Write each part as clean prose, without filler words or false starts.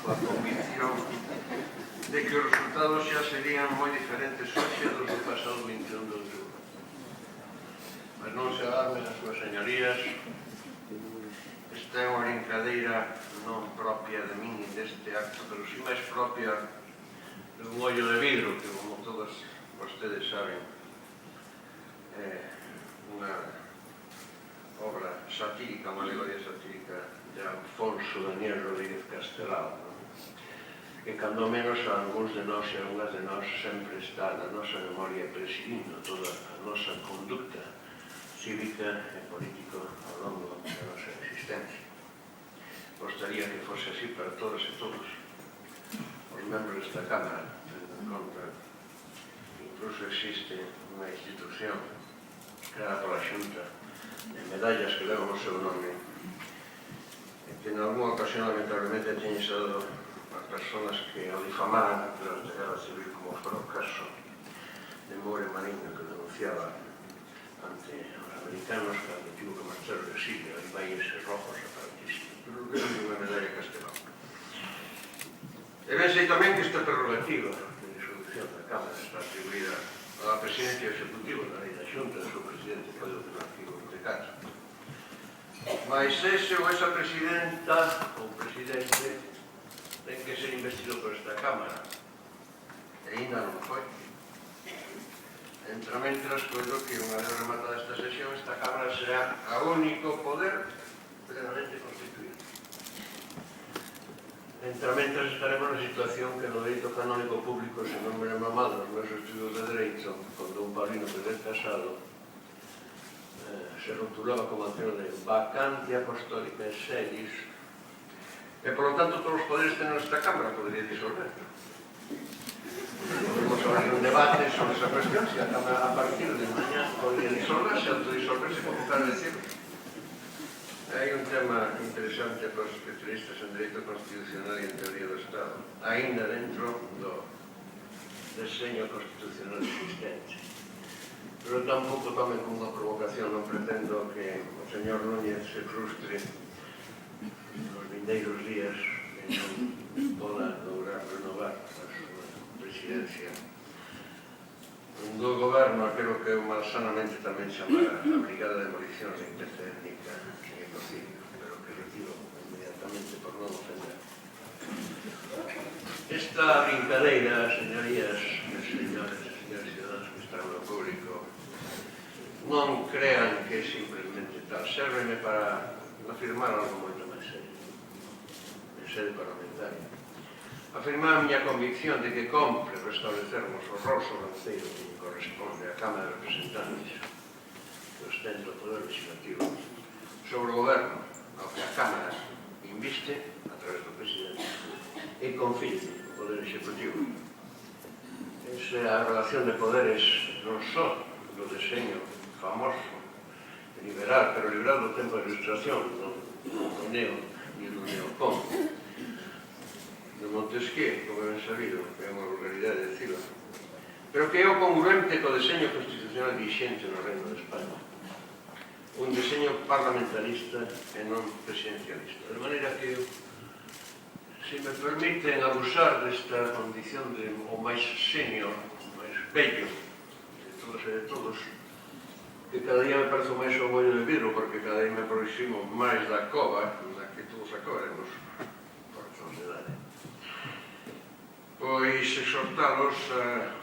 coa convicción de que os resultados xa serían moi diferentes hoxe dos do pasado 21 de outubro. Mas non se alarmen as súas señorías, esta é unha brincadeira non propia de min e deste acto, pero si máis propia dun ollo de vidro, que como todos vostedes saben é unha obra satírica, unha alegoría satírica de Alfonso Daniel Rodríguez Castelao, que cando menos a algúns de nós e algunhas de nós sempre está na nosa memoria presidindo toda a nosa conducta cívica e política ao longo da nosa existencia. Gostaría que fose así para todas e todos os membros desta Cámara, tendo en conta que incluso existe unha institución creada pola Xunta de medallas que levan o seu nome e que en algunha ocasión lamentablemente teñen sido as persoas que o difamaran durante a Guerra Civil, como foi o caso de More Mariño, que denunciaba ante os americanos cando tivo que marchar o exilio e valles rojos separatistas, pero que non unha medalla Castelao. E ben sei tamén que esta prerrogativa de disolución da Cámara está atribuída á presidencia executiva da lei da Xunta, do seu presidente Pedro do artigo 24. Mas ese ou esa presidenta ou presidente ten que ser investido por esta Cámara e ainda non foi. Entrementras, coido que unha vez rematada esta sesión, esta Cámara será o único poder plenamente constituído. Entrementras estaremos na situación que no dereito canónico público, se non me lembro mal nos meus estudos de Dereito, con don Paulino Pérez Casado, se rotulaba como aquilo de vacante apostólica en selis, e, por lo tanto, todos os poderes que ten esta Cámara podería disolver. Podemos abrir un debate sobre esa cuestión, se a Cámara a partir de mañá podría disolverse, autodisolverse, convocar eleccións. Hai un tema interesante para os especialistas en Dereito Constitucional e en Teoría do Estado, aínda dentro do deseño constitucional existente. Pero tampouco tomen como unha provocación, non pretendo que o señor Núñez se frustre nos vindeiros días e non poda lograr renovar a súa presidencia do goberno, aquilo que eu malsanamente tamén chamara a Brigada de Demolición de Limpeza Étnica e Ecocidio, pero que retiro inmediatamente por non ofender. Esta brincadeira, señorías e señores ciudadanos que están no público, non crean que é simplemente tal, sérveme para afirmar algo moito máis serio, en sede parlamentaria. Afirmar a miña convicción de que compre restablecermos o rol sobranceiro que corresponde á Cámara de Representantes que ostenta o poder legislativo sobre o goberno ao que a Cámara inviste a través do presidente e confíe o poder executivo. Esa é a relación de poderes non só do deseño famoso de liberal, pero liberal do tempo de ilustración do neo e do neocon de Montesquieu, como ben sabido, que é unha vulgaridade decirlo, pero que é o congruente co deseño constitucional vigente no Reino de España, un deseño parlamentarista e non presidencialista, de maneira que, se me permiten abusar desta condición de o máis senior, o máis bello de todos e de todos, que cada día me parece máis o ollo de vidro, porque cada día me aproximo máis da cova, da que todos acabaremos por razóns de idade. Pois exhortalos a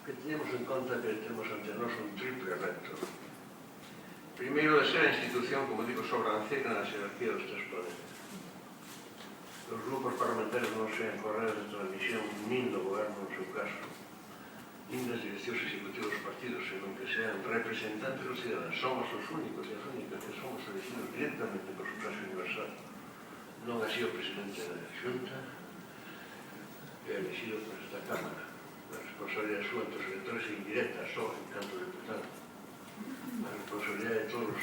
que teñamos en conta que temos ante nós un triple reto. Primeiro, de ser a institución, como digo, sobranceira na xerarquía dos tres poderes. Os grupos parlamentarios non sean correos de transmisión nin do goberno, no seu caso, nin das direccións executivas dos partidos, senón que sean representantes dos cidadanos. Somos os únicos e as únicas que somos elegidos directamente por sufragio universal. Non así o presidente da Xunta, que é elegido por esta Cámara. A responsabilidade súa entre os electores é indirecta, só en canto deputado. A responsabilidade de todos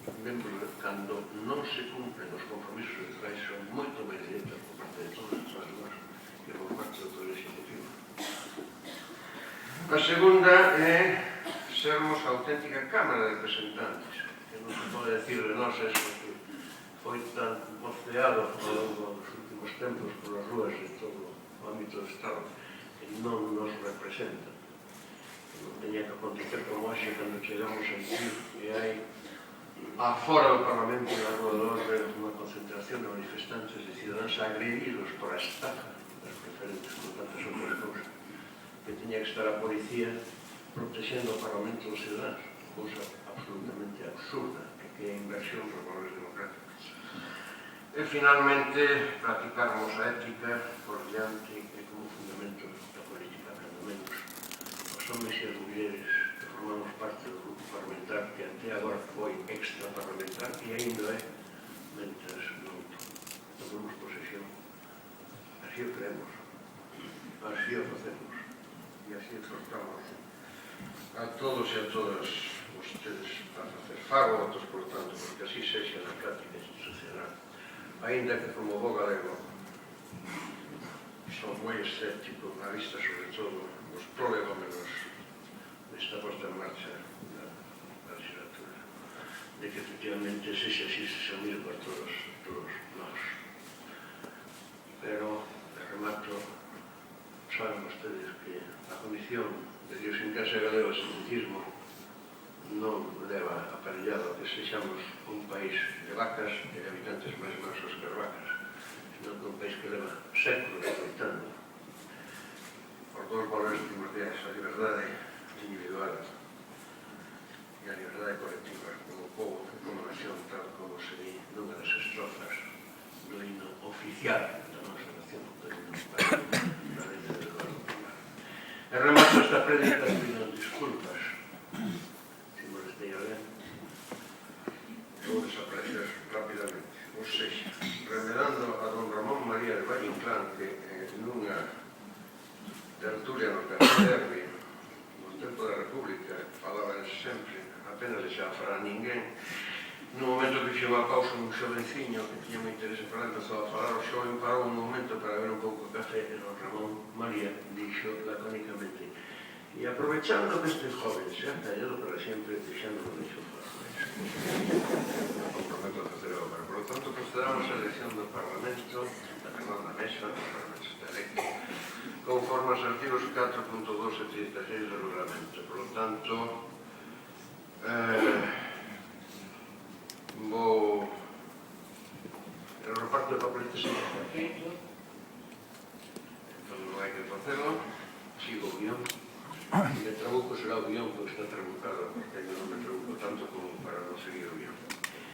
os membros, cando non se cumplen os compromisos electorais, son moito máis directas por parte de todos os nós que por parte do Poder Executivo. A segunda é sermos a auténtica Cámara de Representantes, que non se pode decir de nós eso que foi tan voceado ao longo dos últimos tempos polas rúas de todo o ámbito do Estado que non nos representan. Non teña que acontecer como hoxe cando chegamos aquí e hai afora do Parlamento e da Rúa do Orbe unha concentración de manifestantes de ciudadanos agredidos por a estafa das preferentes con tantas outras cousas, que teña que estar a policía protegendo o Parlamento dos ciudadanos, cousa absolutamente absurda, que é inversión dos valores democráticos. E finalmente practicarmos a ética por diante e como fundamento da política, cando menos os homens e as mulleres que formamos parte do grupo parlamentar que até agora foi extraparlamentar e ainda é, mentres non tomemos posesión. Así o creemos, así o facemos e así exhortamos a todos e a todas vostedes a facer fago votos, por tanto, porque así sexa na práctica institucional. Ainda que como bo galego son moi escéptico a vista sobre todo os prolegómenos desta posta en marcha da legislatura, de que efectivamente sexa así, se mire por todos nós. Pero, de remato, saben vostedes que a Comisión de Idiosincrasia Galega e Cientismo non leva aparellado que sexamos un país de vacas e de habitantes máis mansos que as vacas, senón que un país que leva séculos loitando por dous valores primordiais, a liberdade individual e a liberdade colectiva, como povo e como nación, tal como se di nunha das estrofas do himno oficial da nosa nación, do himno da letra de Eduardo Pomar. E remato esta prédica pedindo disculpas. Vou desaparecer rapidamente. Ou seja, remedando a don Ramón María de Valle Inclán, que nunha tertulia no PRR, no tempo da República, falaban sempre apenas de xa falar ninguén. No momento que chegou a pausa un xovenciño que tiña moi interese en falar, empezou a falar, o xoven parou un momento para ver un pouco de café e don Ramón María dixo lacónicamente: e aprovechando que este joven se ha callado para sempre, deixando o deixo falar. Comprometo a facer obra. Por lo tanto, procedamos a elección do Parlamento, da Mesa, do Parlamento electo, conforme aos artigos 4.2 e 36 do Regulamento. Por lo tanto, vou... El reparto de papeletes está feito, entón non hai que facelo, sigo o guión. E me trabuco será o guión, porque está trabucado, porque eu non me trabuco tanto como para non seguir o guión.